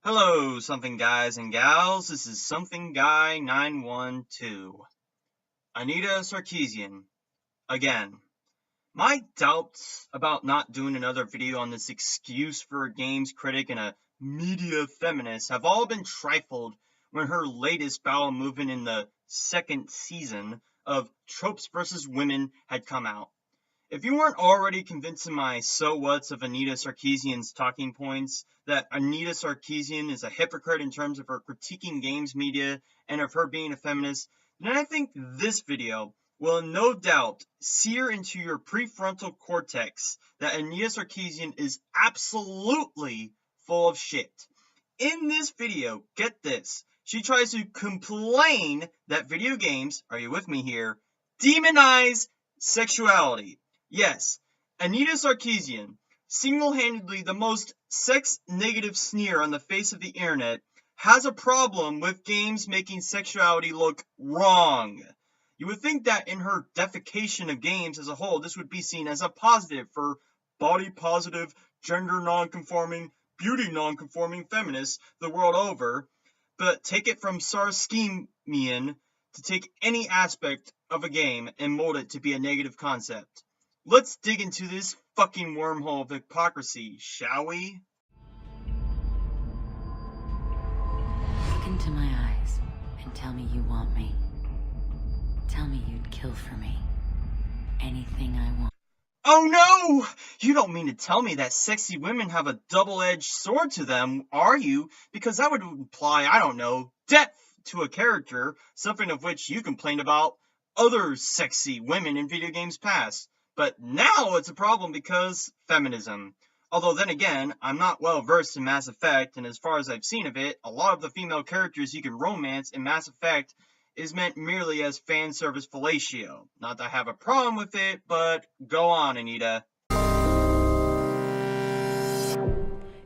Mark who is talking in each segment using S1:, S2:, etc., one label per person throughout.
S1: Hello, something guys and gals. This is Something Guy 912. Anita Sarkeesian. Again. My doubts about not doing another video on this excuse for a games critic and a media feminist have all been trifled when her latest bowel movement in the second season of Tropes vs. Women had come out. If you weren't already convinced in my so what's of Anita Sarkeesian's talking points, that Anita Sarkeesian is a hypocrite in terms of her critiquing games media and of her being a feminist, then I think this video will no doubt sear into your prefrontal cortex that Anita Sarkeesian is absolutely full of shit. In this video, get this, she tries to complain that video games, are you with me here, demonize sexuality. Yes, Anita Sarkeesian, single-handedly the most sex-negative sneer on the face of the internet, has a problem with games making sexuality look wrong. You would think that in her defecation of games as a whole, this would be seen as a positive for body-positive, gender-non-conforming, beauty-non-conforming feminists the world over, but take it from Sarkeesian to take any aspect of a game and mold it to be a negative concept. Let's dig into this fucking wormhole of hypocrisy, shall we?
S2: Look into my eyes and tell me you want me. Tell me you'd kill for me. Anything I want.
S1: Oh no! You don't mean to tell me that sexy women have a double-edged sword to them, are you? Because that would imply, I don't know, depth to a character, something of which you complained about other sexy women in video games past. But now it's a problem because feminism. Although then again, I'm not well versed in Mass Effect, and as far as I've seen of it, a lot of the female characters you can romance in Mass Effect is meant merely as fan service fellatio. Not that I have a problem with it, but go on, Anita.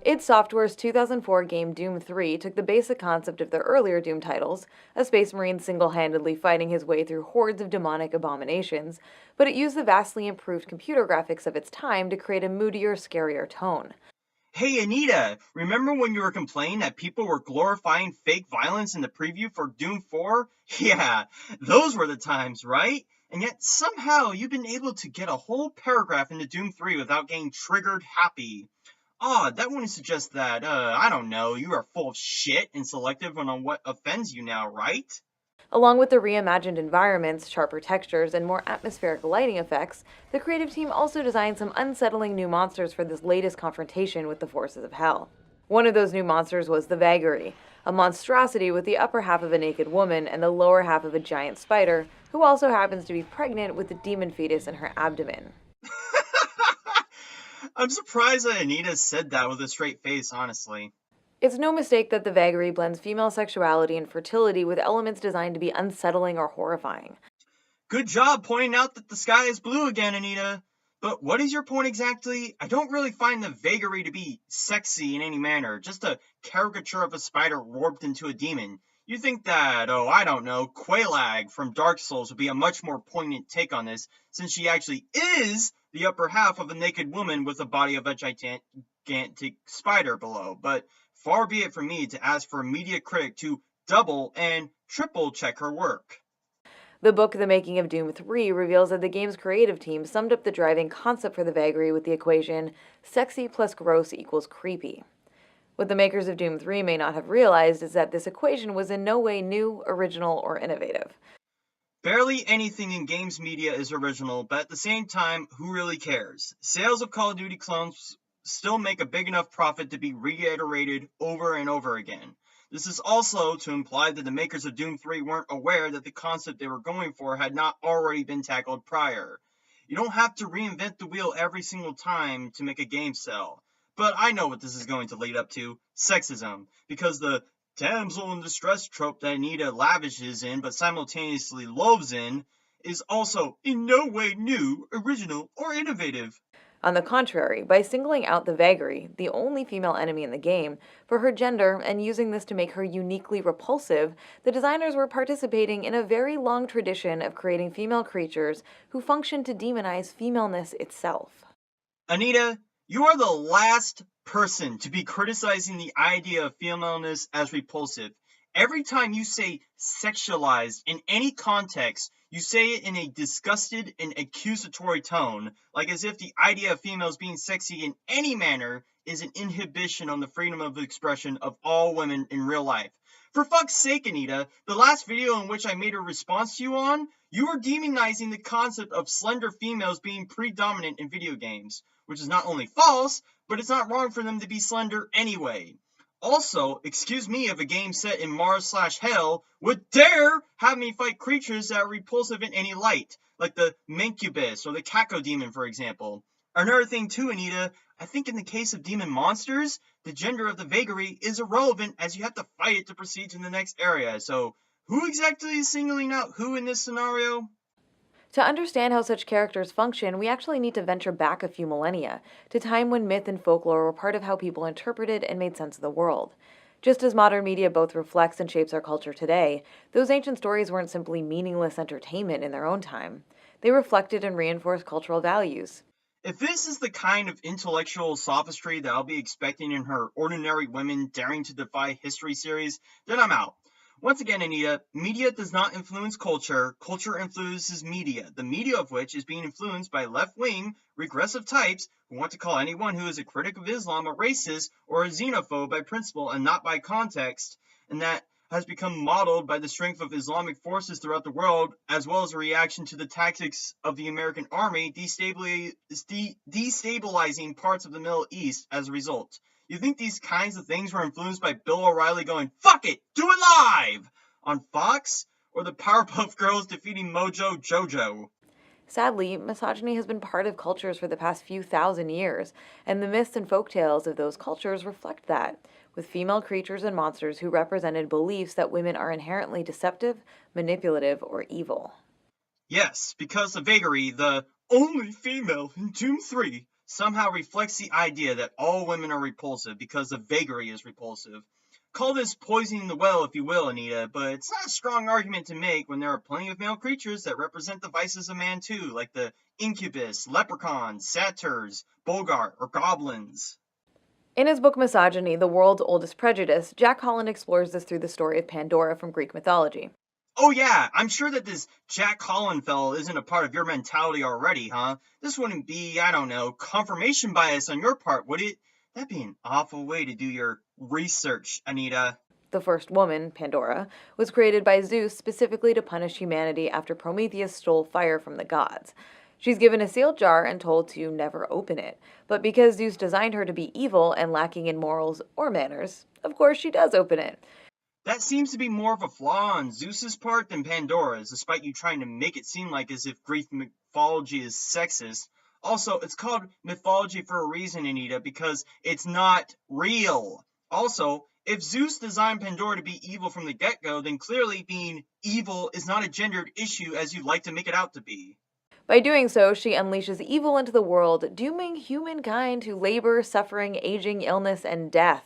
S3: id Software's 2004 game Doom 3 took the basic concept of their earlier Doom titles, a space marine single-handedly fighting his way through hordes of demonic abominations, but it used the vastly improved computer graphics of its time to create a moodier, scarier tone.
S1: Hey Anita, remember when you were complaining that people were glorifying fake violence in the preview for Doom 4? Yeah, those were the times, right? And yet somehow you've been able to get a whole paragraph into Doom 3 without getting triggered happy. That wouldn't suggest that, I don't know, you are full of shit and selective on what offends you now, right?
S3: Along with the reimagined environments, sharper textures, and more atmospheric lighting effects, the creative team also designed some unsettling new monsters for this latest confrontation with the forces of hell. One of those new monsters was the Vagary, a monstrosity with the upper half of a naked woman and the lower half of a giant spider, who also happens to be pregnant with a demon fetus in her abdomen.
S1: I'm surprised that Anita said that with a straight face, honestly.
S3: It's no mistake that the Vagary blends female sexuality and fertility with elements designed to be unsettling or horrifying.
S1: Good job pointing out that the sky is blue again, Anita. But what is your point exactly? I don't really find the Vagary to be sexy in any manner, just a caricature of a spider warped into a demon. You think that, I don't know, Quelaag from Dark Souls would be a much more poignant take on this, since she actually is the upper half of a naked woman with the body of a gigantic spider below. But far be it from me to ask for a media critic to double and triple check her work.
S3: The book The Making of Doom 3 reveals that the game's creative team summed up the driving concept for the Vagary with the equation sexy plus gross equals creepy. What the makers of Doom 3 may not have realized is that this equation was in no way new, original, or innovative.
S1: Barely anything in games media is original, but at the same time, who really cares? Sales of Call of Duty clones still make a big enough profit to be reiterated over and over again. This is also to imply that the makers of Doom 3 weren't aware that the concept they were going for had not already been tackled prior. You don't have to reinvent the wheel every single time to make a game sell. But I know what this is going to lead up to, sexism, because the damsel in distress trope that Anita lavishes in but simultaneously loathes in is also in no way new, original, or innovative.
S3: On the contrary, by singling out the Vagary, the only female enemy in the game, for her gender and using this to make her uniquely repulsive, the designers were participating in a very long tradition of creating female creatures who function to demonize femaleness itself.
S1: Anita, you are the last person to be criticizing the idea of femaleness as repulsive. Every time you say sexualized in any context, you say it in a disgusted and accusatory tone, like as if the idea of females being sexy in any manner is an inhibition on the freedom of expression of all women in real life. For fuck's sake, Anita, the last video in which I made a response to you on, you were demonizing the concept of slender females being predominant in video games, which is not only false, but it's not wrong for them to be slender anyway. Also, excuse me if a game set in Mars/Hell would dare have me fight creatures that are repulsive in any light, like the Mancubus or the Cacodemon, for example. Another thing too, Anita, I think in the case of demon monsters, the gender of the vagary is irrelevant as you have to fight it to proceed to the next area. So, who exactly is singling out who in this scenario?
S3: To understand how such characters function, we actually need to venture back a few millennia, to time when myth and folklore were part of how people interpreted and made sense of the world. Just as modern media both reflects and shapes our culture today, those ancient stories weren't simply meaningless entertainment in their own time. They reflected and reinforced cultural values.
S1: If this is the kind of intellectual sophistry that I'll be expecting in her Ordinary Women Daring to Defy History series, then I'm out. Once again, Anita, media does not influence culture. Culture influences media, the media of which is being influenced by left-wing, regressive types who want to call anyone who is a critic of Islam a racist or a xenophobe by principle and not by context, and that has become modeled by the strength of Islamic forces throughout the world, as well as a reaction to the tactics of the American army destabilizing parts of the Middle East as a result. You think these kinds of things were influenced by Bill O'Reilly going, "Fuck it, do it live!" on Fox? Or the Powerpuff Girls defeating Mojo Jojo?
S3: Sadly, misogyny has been part of cultures for the past few thousand years, and the myths and folktales of those cultures reflect that, with female creatures and monsters who represented beliefs that women are inherently deceptive, manipulative, or evil.
S1: Yes, because the vagary, the only female in Doom 3, somehow reflects the idea that all women are repulsive because the vagary is repulsive. Call this poisoning the well, if you will, Anita, but it's not a strong argument to make when there are plenty of male creatures that represent the vices of man too, like the incubus, leprechauns, satyrs, bogart, or goblins.
S3: In his book Misogyny, The World's Oldest Prejudice, Jack Holland explores this through the story of Pandora from Greek mythology.
S1: Oh yeah, I'm sure that this Jack Holland fellow isn't a part of your mentality already, huh? This wouldn't be, I don't know, confirmation bias on your part, would it? That'd be an awful way to do your research, Anita.
S3: The first woman, Pandora, was created by Zeus specifically to punish humanity after Prometheus stole fire from the gods. She's given a sealed jar and told to never open it, but because Zeus designed her to be evil and lacking in morals or manners, of course she does open it.
S1: That seems to be more of a flaw on Zeus's part than Pandora's, despite you trying to make it seem like as if Greek mythology is sexist. Also, it's called mythology for a reason, Anita, because it's not real. Also, if Zeus designed Pandora to be evil from the get-go, then clearly being evil is not a gendered issue as you'd like to make it out to be.
S3: By doing so, she unleashes evil into the world, dooming humankind to labor, suffering, aging, illness, and death.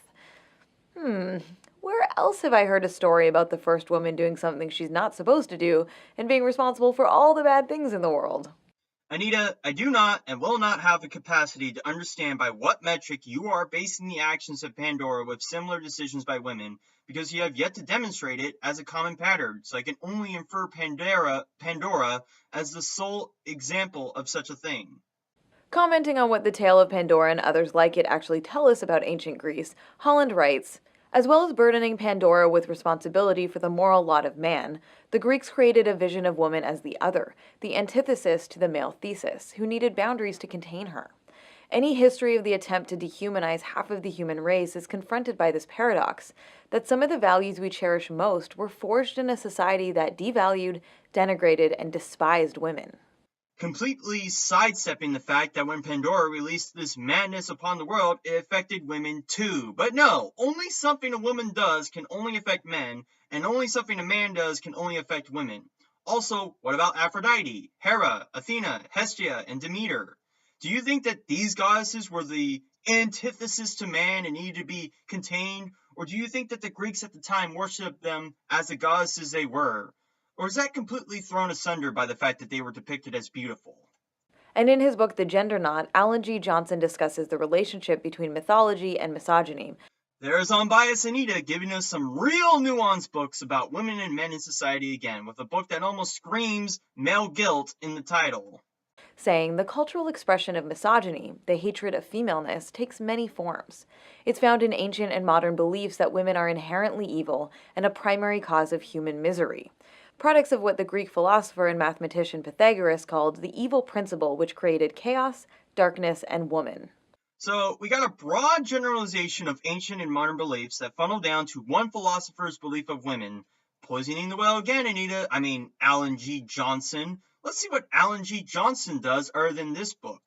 S3: Where else have I heard a story about the first woman doing something she's not supposed to do and being responsible for all the bad things in the world?
S1: Anita, I do not and will not have the capacity to understand by what metric you are basing the actions of Pandora with similar decisions by women, because you have yet to demonstrate it as a common pattern, so I can only infer Pandora as the sole example of such a thing.
S3: Commenting on what the tale of Pandora and others like it actually tell us about ancient Greece, Holland writes, as well as burdening Pandora with responsibility for the moral lot of man, the Greeks created a vision of woman as the other, the antithesis to the male thesis, who needed boundaries to contain her. Any history of the attempt to dehumanize half of the human race is confronted by this paradox, that some of the values we cherish most were forged in a society that devalued, denigrated, and despised women.
S1: Completely sidestepping the fact that when Pandora released this madness upon the world, it affected women too. But no, only something a woman does can only affect men, and only something a man does can only affect women. Also, what about Aphrodite, Hera, Athena, Hestia, and Demeter? Do you think that these goddesses were the antithesis to man and needed to be contained? Or do you think that the Greeks at the time worshipped them as the goddesses they were? Or is that completely thrown asunder by the fact that they were depicted as beautiful?
S3: And in his book, The Gender Knot, Alan G. Johnson discusses the relationship between mythology and misogyny.
S1: There's Unbiased Anita giving us some real nuanced books about women and men in society again, with a book that almost screams male guilt in the title.
S3: Saying the cultural expression of misogyny, the hatred of femaleness, takes many forms. It's found in ancient and modern beliefs that women are inherently evil and a primary cause of human misery. Products of what the Greek philosopher and mathematician Pythagoras called the evil principle which created chaos, darkness, and woman.
S1: So we got a broad generalization of ancient and modern beliefs that funnel down to one philosopher's belief of women. Poisoning the well again, Anita. Alan G. Johnson. Let's see what Alan G. Johnson does other than this book.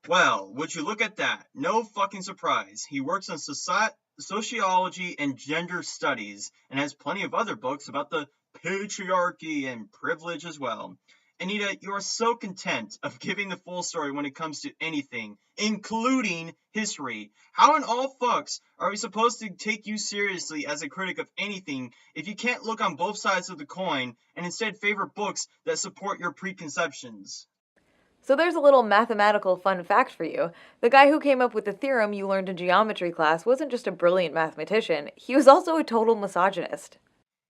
S1: Well, would you look at that? No fucking surprise. He works on sociology and gender studies and has plenty of other books about the patriarchy and privilege as well. Anita, you are so content of giving the full story when it comes to anything, including history. How in all fucks are we supposed to take you seriously as a critic of anything if you can't look on both sides of the coin and instead favor books that support your preconceptions?
S3: So there's a little mathematical fun fact for you. The guy who came up with the theorem you learned in geometry class wasn't just a brilliant mathematician, he was also a total misogynist.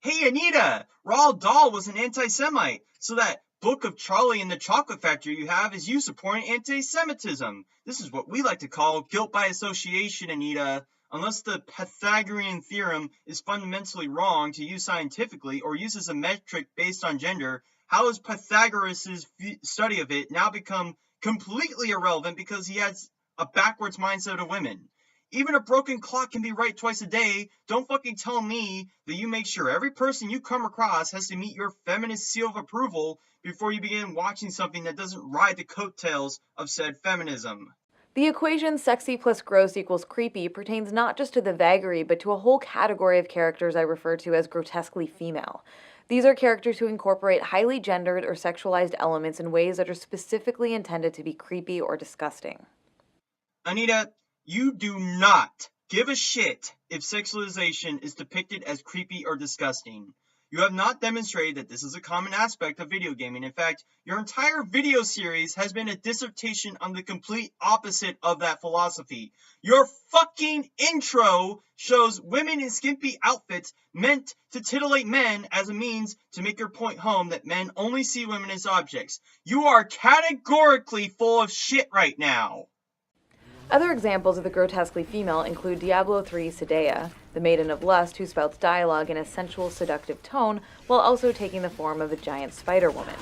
S1: Hey Anita, Roald Dahl was an anti-Semite, so that Book of Charlie and the Chocolate Factory you have is you supporting anti-Semitism. This is what we like to call guilt by association, Anita. Unless the Pythagorean theorem is fundamentally wrong to use scientifically or uses a metric based on gender, how has Pythagoras' study of it now become completely irrelevant because he has a backwards mindset of women? Even a broken clock can be right twice a day. Don't fucking tell me that you make sure every person you come across has to meet your feminist seal of approval before you begin watching something that doesn't ride the coattails of said feminism.
S3: The equation sexy plus gross equals creepy pertains not just to the vagary, but to a whole category of characters I refer to as grotesquely female. These are characters who incorporate highly gendered or sexualized elements in ways that are specifically intended to be creepy or disgusting.
S1: Anita, you do not give a shit if sexualization is depicted as creepy or disgusting. You have not demonstrated that this is a common aspect of video gaming. In fact, your entire video series has been a dissertation on the complete opposite of that philosophy. Your fucking intro shows women in skimpy outfits meant to titillate men as a means to make your point home that men only see women as objects. You are categorically full of shit right now.
S3: Other examples of the grotesquely female include Diablo III Sedea, the Maiden of Lust who spouts dialogue in a sensual, seductive tone while also taking the form of a giant Spider-Woman.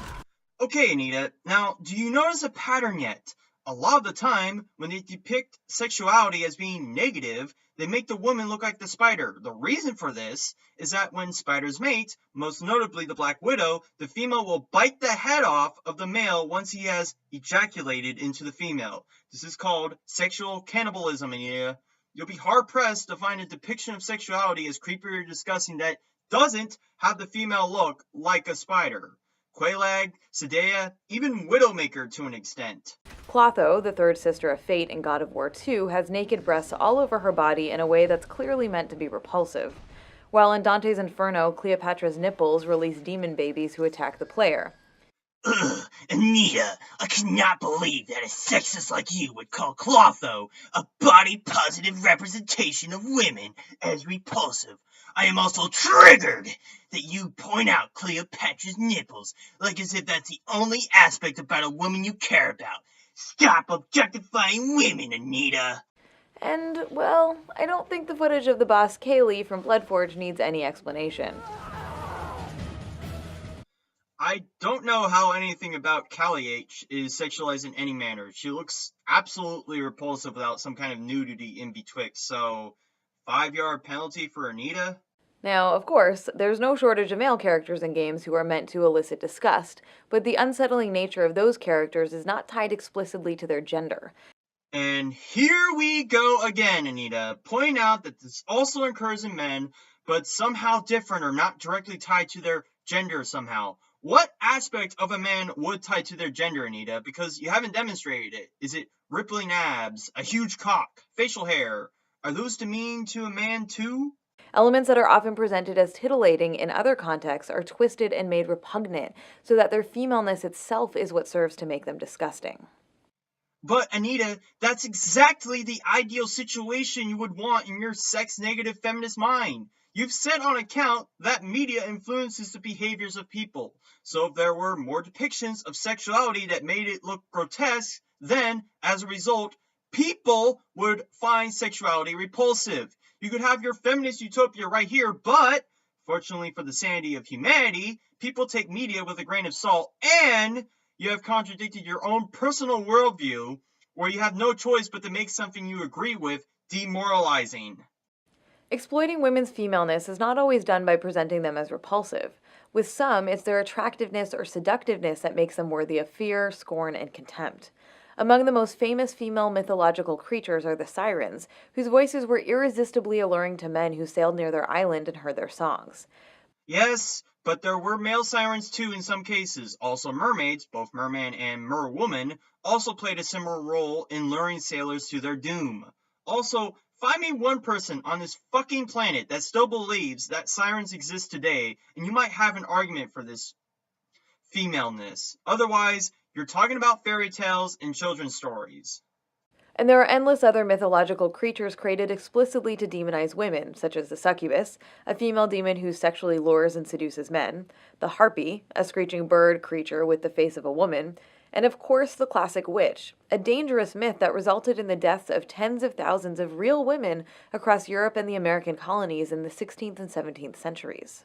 S1: Okay, Anita, now, do you notice a pattern yet? A lot of the time, when they depict sexuality as being negative, they make the woman look like the spider. The reason for this is that when spiders mate, most notably the Black Widow, the female will bite the head off of the male once he has ejaculated into the female. This is called sexual cannibalism, Anita. You'll be hard-pressed to find a depiction of sexuality as creepy or disgusting that doesn't have the female look like a spider. Quelaag, Sedea, even Widowmaker to an extent.
S3: Clotho, the third sister of Fate in God of War II, has naked breasts all over her body in a way that's clearly meant to be repulsive. While in Dante's Inferno, Cleopatra's nipples release demon babies who attack the player.
S1: Ugh, Anita, I cannot believe that a sexist like you would call Clotho a body-positive representation of women as repulsive. I am also triggered that you point out Cleopatra's nipples, like as if that's the only aspect about a woman you care about. Stop objectifying women, Anita!
S3: And, well, I don't think the footage of the boss Kaylee from Bloodforge needs any explanation.
S1: I don't know how anything about Callie H is sexualized in any manner. She looks absolutely repulsive without some kind of nudity in betwixt, so 5-yard penalty for Anita?
S3: Now, of course, there's no shortage of male characters in games who are meant to elicit disgust, but the unsettling nature of those characters is not tied explicitly to their gender.
S1: And here we go again, Anita, pointing out that this also occurs in men, but somehow different or not directly tied to their gender somehow. What aspect of a man would tie to their gender, Anita? Because you haven't demonstrated it. Is it rippling abs, a huge cock, facial hair? Are those demeaning to a man too?
S3: Elements that are often presented as titillating in other contexts are twisted and made repugnant, so that their femaleness itself is what serves to make them disgusting.
S1: But Anita, that's exactly the ideal situation you would want in your sex-negative feminist mind. You've said on account that media influences the behaviors of people. So if there were more depictions of sexuality that made it look grotesque, then, as a result, people would find sexuality repulsive. You could have your feminist utopia right here, but, fortunately for the sanity of humanity, people take media with a grain of salt, and you have contradicted your own personal worldview, where you have no choice but to make something you agree with demoralizing.
S3: Exploiting women's femaleness is not always done by presenting them as repulsive. With some, it's their attractiveness or seductiveness that makes them worthy of fear, scorn, and contempt. Among the most famous female mythological creatures are the sirens, whose voices were irresistibly alluring to men who sailed near their island and heard their songs.
S1: Yes, but there were male sirens too in some cases. Also mermaids, both merman and merwoman, also played a similar role in luring sailors to their doom. Also, find me one person on this fucking planet that still believes that sirens exist today, and you might have an argument for this femaleness. Otherwise, you're talking about fairy tales and children's stories.
S3: And there are endless other mythological creatures created explicitly to demonize women, such as the succubus, a female demon who sexually lures and seduces men, the harpy, a screeching bird creature with the face of a woman, and of course the classic witch, a dangerous myth that resulted in the deaths of tens of thousands of real women across Europe and the American colonies in the 16th and 17th centuries.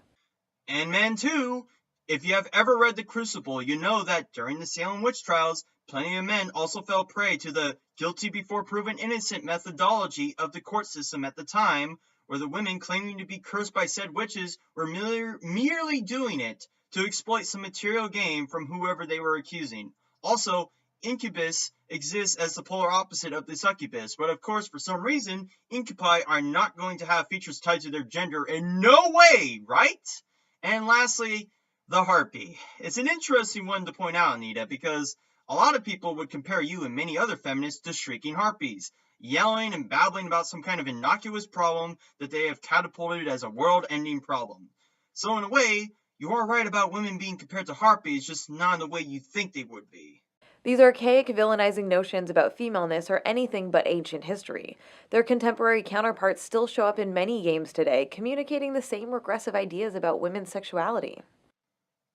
S1: And men too. If you have ever read The Crucible, you know that during the Salem witch trials, plenty of men also fell prey to the guilty before proven innocent methodology of the court system at the time, where the women claiming to be cursed by said witches were merely doing it to exploit some material gain from whoever they were accusing. Also, incubus exists as the polar opposite of the succubus, but of course, for some reason, incubi are not going to have features tied to their gender in no way, right? And lastly, the harpy. It's an interesting one to point out, Anita, because a lot of people would compare you and many other feminists to shrieking harpies, yelling and babbling about some kind of innocuous problem that they have catapulted as a world-ending problem. So in a way, you are right about women being compared to harpies, just not in the way you think they would be.
S3: These archaic, villainizing notions about femaleness are anything but ancient history. Their contemporary counterparts still show up in many games today, communicating the same regressive ideas about women's sexuality.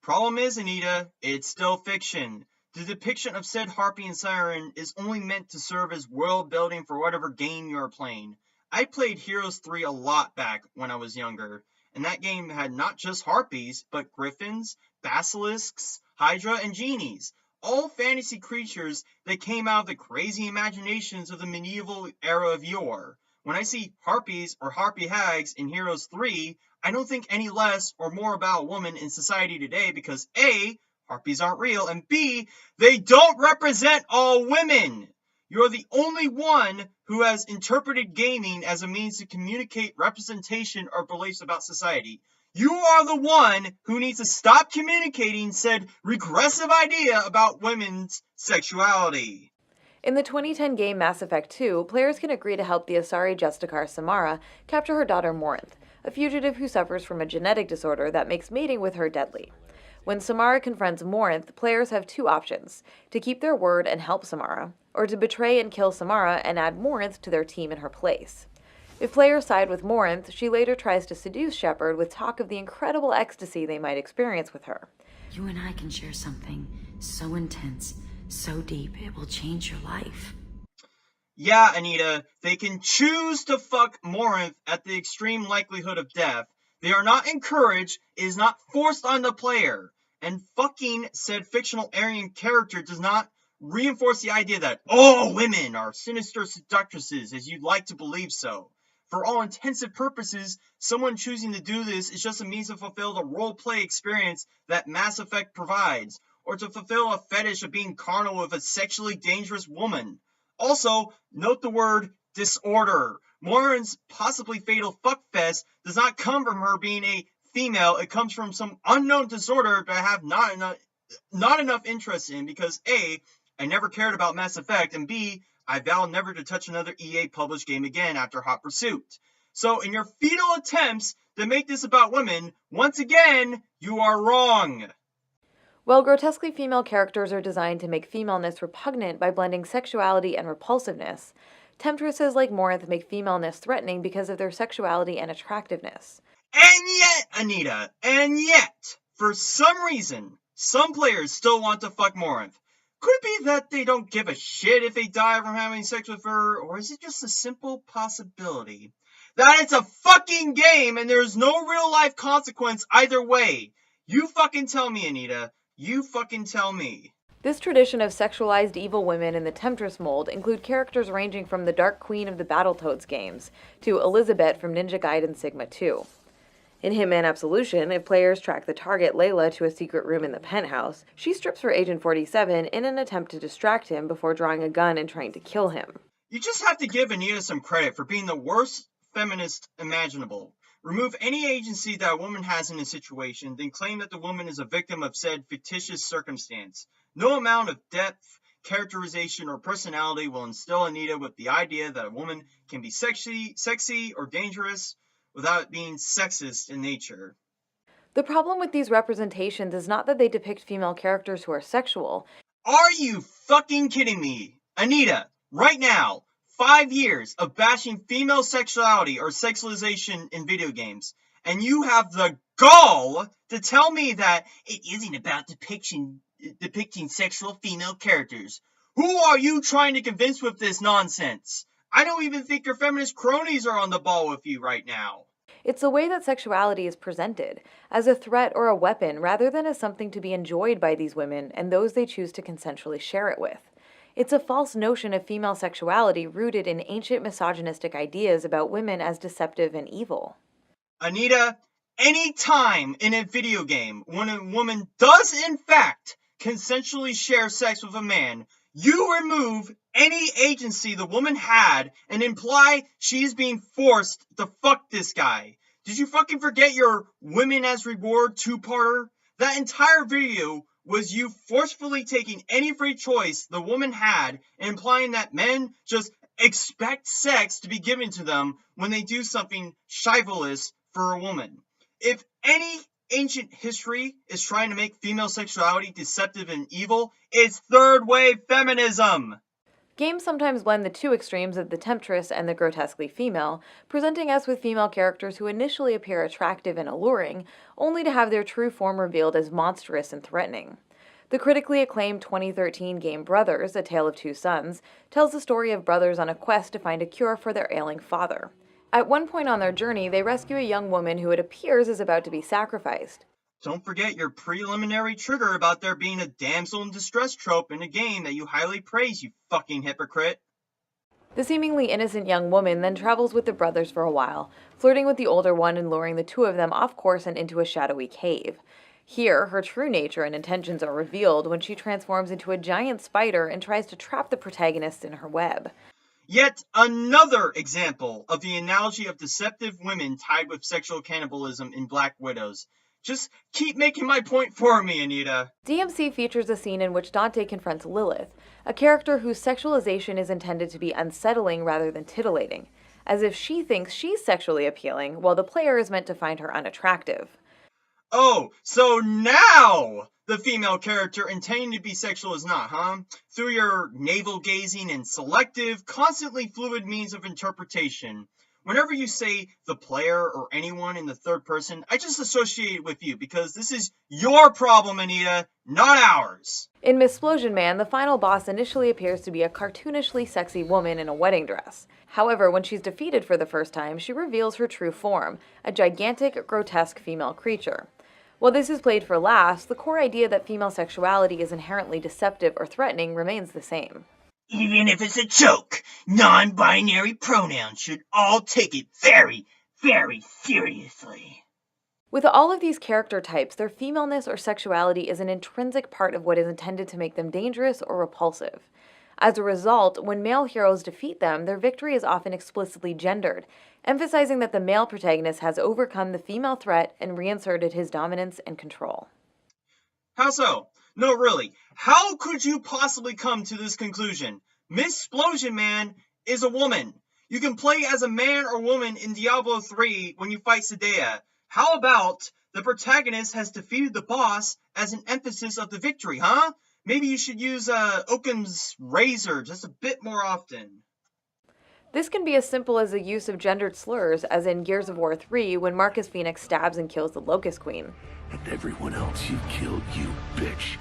S1: Problem is, Anita, it's still fiction. The depiction of said harpy and siren is only meant to serve as world building for whatever game you are playing. I played Heroes 3 a lot back when I was younger, and that game had not just harpies, but griffins, basilisks, hydra, and genies. All fantasy creatures that came out of the crazy imaginations of the medieval era of yore. When I see harpies or harpy hags in Heroes 3, I don't think any less or more about a woman in society today because A, harpies aren't real, and B, they don't represent all women. You're the only one who has interpreted gaming as a means to communicate representation or beliefs about society. You are the one who needs to stop communicating said regressive idea about women's sexuality.
S3: In the 2010 game Mass Effect 2, players can agree to help the Asari Justicar Samara capture her daughter Morinth, a fugitive who suffers from a genetic disorder that makes mating with her deadly. When Samara confronts Morinth, players have two options: to keep their word and help Samara, or to betray and kill Samara and add Morinth to their team in her place. If players side with Morinth, she later tries to seduce Shepard with talk of the incredible ecstasy they might experience with her.
S2: You and I can share something so intense, so deep, it will change your life.
S1: Yeah, Anita, they can choose to fuck Morinth at the extreme likelihood of death. They are not encouraged, it is not forced on the player. And fucking said fictional Aryan character does not reinforce the idea that all women are sinister seductresses as you'd like to believe so. For all intensive purposes, someone choosing to do this is just a means to fulfill the role-play experience that Mass Effect provides, or to fulfill a fetish of being carnal with a sexually dangerous woman. Also, note the word disorder. Morin's possibly fatal fuckfest does not come from her being a female, it comes from some unknown disorder that I have not enough interest in because A, I never cared about Mass Effect, and B, I vow never to touch another EA published game again after Hot Pursuit. So in your futile attempts to make this about women, once again, you are wrong.
S3: Well, grotesquely female characters are designed to make femaleness repugnant by blending sexuality and repulsiveness. Temptresses like Morinth make femaleness threatening because of their sexuality and attractiveness.
S1: And yet, for some reason, some players still want to fuck Morinth. Could it be that they don't give a shit if they die from having sex with her, or is it just a simple possibility that it's a fucking game and there's no real life consequence either way? You fucking tell me, Anita. You fucking tell me.
S3: This tradition of sexualized evil women in the Temptress mold include characters ranging from the Dark Queen of the Battletoads games to Elizabeth from Ninja Gaiden Sigma 2. In Hitman Absolution, if players track the target Layla to a secret room in the penthouse, she strips for Agent 47 in an attempt to distract him before drawing a gun and trying to kill him.
S1: You just have to give Anita some credit for being the worst feminist imaginable. Remove any agency that a woman has in a situation, then claim that the woman is a victim of said fictitious circumstance. No amount of depth, characterization, or personality will instill Anita with the idea that a woman can be sexy or dangerous without it being sexist in nature.
S3: The problem with these representations is not that they depict female characters who are sexual.
S1: Are you fucking kidding me? Anita, right now, 5 years of bashing female sexuality or sexualization in video games, and you have the gall to tell me that it isn't about depicting sexual female characters. Who are you trying to convince with this nonsense? I don't even think your feminist cronies are on the ball with you right now.
S3: It's the way that sexuality is presented, as a threat or a weapon rather than as something to be enjoyed by these women and those they choose to consensually share it with. It's a false notion of female sexuality rooted in ancient misogynistic ideas about women as deceptive and evil.
S1: Anita, any time in a video game when a woman does in fact consensually share sex with a man, you remove any agency the woman had and imply she's being forced to fuck this guy. Did you fucking forget your women as reward two-parter? That entire video was you forcefully taking any free choice the woman had and implying that men just expect sex to be given to them when they do something chivalrous for a woman. If any ancient history is trying to make female sexuality deceptive and evil, it's third-wave feminism!
S3: Games sometimes blend the two extremes of the temptress and the grotesquely female, presenting us with female characters who initially appear attractive and alluring, only to have their true form revealed as monstrous and threatening. The critically acclaimed 2013 game Brothers, A Tale of Two Sons, tells the story of brothers on a quest to find a cure for their ailing father. At one point on their journey, they rescue a young woman who it appears is about to be sacrificed.
S1: Don't forget your preliminary trigger about there being a damsel in distress trope in a game that you highly praise, you fucking hypocrite.
S3: The seemingly innocent young woman then travels with the brothers for a while, flirting with the older one and luring the two of them off course and into a shadowy cave. Here, her true nature and intentions are revealed when she transforms into a giant spider and tries to trap the protagonist in her web.
S1: Yet another example of the analogy of deceptive women tied with sexual cannibalism in Black Widows. Just keep making my point for me, Anita.
S3: DMC features a scene in which Dante confronts Lilith, a character whose sexualization is intended to be unsettling rather than titillating, as if she thinks she's sexually appealing while the player is meant to find her unattractive.
S1: Oh, so now the female character intending to be sexual is not, huh? Through your navel-gazing and selective, constantly fluid means of interpretation. Whenever you say the player or anyone in the third person, I just associate it with you because this is your problem, Anita, not ours.
S3: In Missplosion Man, the final boss initially appears to be a cartoonishly sexy woman in a wedding dress. However, when she's defeated for the first time, she reveals her true form, a gigantic, grotesque female creature. While this is played for laughs, the core idea that female sexuality is inherently deceptive or threatening remains the same.
S1: Even if it's a joke, non-binary pronouns should all take it very, very seriously.
S3: With all of these character types, their femaleness or sexuality is an intrinsic part of what is intended to make them dangerous or repulsive. As a result, when male heroes defeat them, their victory is often explicitly gendered, emphasizing that the male protagonist has overcome the female threat and reinserted his dominance and control.
S1: How so? No, really. How could you possibly come to this conclusion? Missplosion Man is a woman. You can play as a man or woman in Diablo 3 when you fight Sadea. How about the protagonist has defeated the boss as an emphasis of the victory, huh? Maybe you should use Occam's razor just a bit more often.
S3: This can be as simple as the use of gendered slurs, as in Gears of War 3 when Marcus Phoenix stabs and kills the Locust Queen.
S4: And everyone else you killed, you bitch.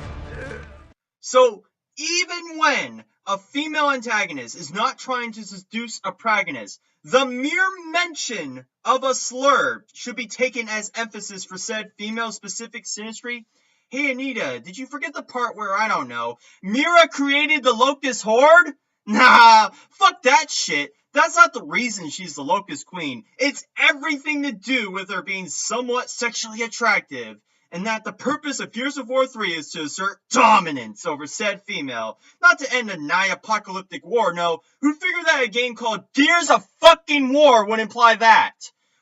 S1: So, even when a female antagonist is not trying to seduce a protagonist, the mere mention of a slur should be taken as emphasis for said female-specific sinistry. Hey Anita, did you forget the part where, I don't know, Mira created the Locust Horde? Nah, fuck that shit. That's not the reason she's the Locust Queen. It's everything to do with her being somewhat sexually attractive, and that the purpose of Gears of War 3 is to assert dominance over said female, not to end a nigh-apocalyptic war. No, who'd figure that a game called Gears of fucking War would imply that?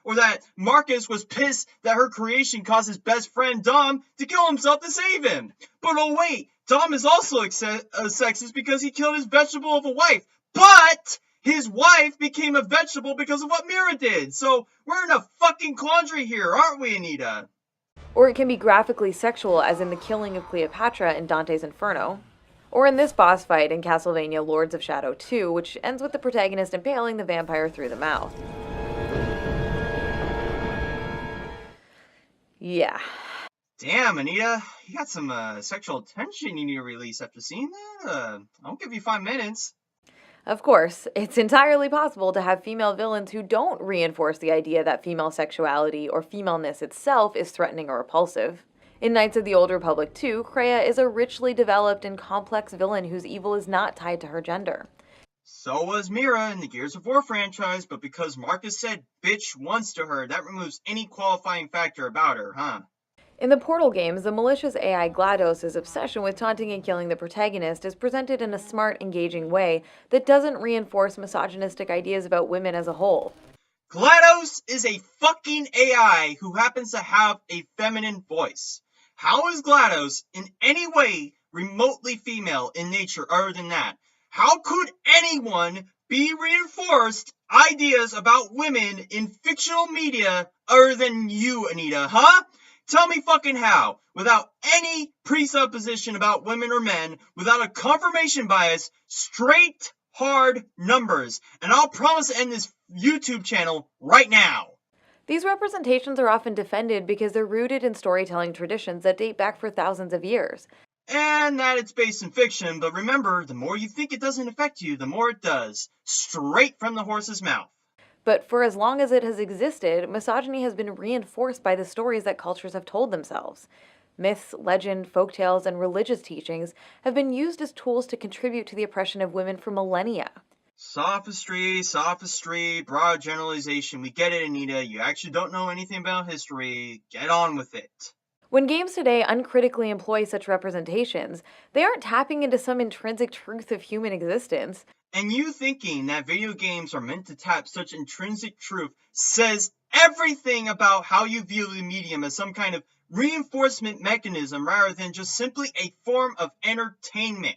S1: Or that Marcus was pissed that her creation caused his best friend Dom to kill himself to save him. But oh wait, Dom is also sexist because he killed his vegetable of a wife. But his wife became a vegetable because of what Mira did. So we're in a fucking quandary here, aren't we, Anita?
S3: Or it can be graphically sexual, as in the killing of Cleopatra in Dante's Inferno. Or in this boss fight in Castlevania Lords of Shadow 2, which ends with the protagonist impaling the vampire through the mouth. Yeah.
S1: Damn, Anita, you got some sexual tension you need to release after seeing that? I'll give you 5 minutes.
S3: Of course, it's entirely possible to have female villains who don't reinforce the idea that female sexuality or femaleness itself is threatening or repulsive. In Knights of the Old Republic 2, Kreia is a richly developed and complex villain whose evil is not tied to her gender.
S1: So was Mira in the Gears of War franchise, but because Marcus said bitch once to her, that removes any qualifying factor about her, huh?
S3: In the Portal games, the malicious AI GLaDOS' obsession with taunting and killing the protagonist is presented in a smart, engaging way that doesn't reinforce misogynistic ideas about women as a whole.
S1: GLaDOS is a fucking AI who happens to have a feminine voice. How is GLaDOS in any way remotely female in nature other than that? How could anyone be reinforced ideas about women in fictional media other than you, Anita, huh? Tell me fucking how, without any presupposition about women or men, without a confirmation bias, straight, hard numbers. And I'll promise to end this YouTube channel right now.
S3: These representations are often defended because they're rooted in storytelling traditions that date back for thousands of years.
S1: And that it's based in fiction, but remember, the more you think it doesn't affect you, the more it does. Straight from the horse's mouth.
S3: But for as long as it has existed, misogyny has been reinforced by the stories that cultures have told themselves. Myths, legend, folktales, and religious teachings have been used as tools to contribute to the oppression of women for millennia.
S1: Sophistry, broad generalization. We get it, Anita. You actually don't know anything about history. Get on with it.
S3: When games today uncritically employ such representations, they aren't tapping into some intrinsic truth of human existence.
S1: And you thinking that video games are meant to tap such intrinsic truth says everything about how you view the medium as some kind of reinforcement mechanism rather than just simply a form of entertainment.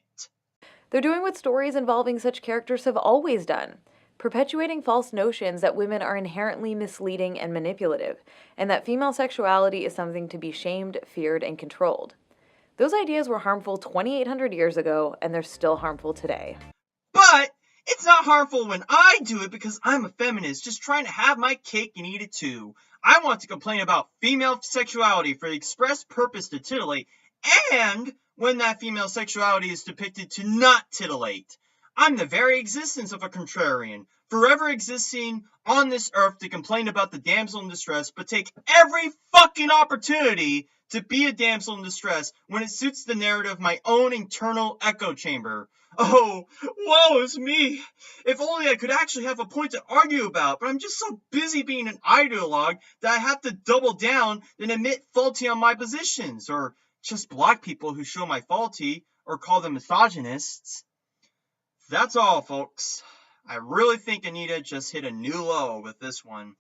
S3: They're doing what stories involving such characters have always done, perpetuating false notions that women are inherently misleading and manipulative, and that female sexuality is something to be shamed, feared, and controlled. Those ideas were harmful 2,800 years ago, and they're still harmful today.
S1: But it's not harmful when I do it because I'm a feminist just trying to have my cake and eat it too. I want to complain about female sexuality for the express purpose to titillate, and when that female sexuality is depicted to not titillate. I'm the very existence of a contrarian, forever existing on this earth to complain about the damsel in distress, but take every fucking opportunity to be a damsel in distress when it suits the narrative of my own internal echo chamber. Oh, woe is me! If only I could actually have a point to argue about, but I'm just so busy being an ideologue that I have to double down and admit faulty on my positions, or just block people who show my faulty, or call them misogynists. That's all, folks. I really think Anita just hit a new low with this one.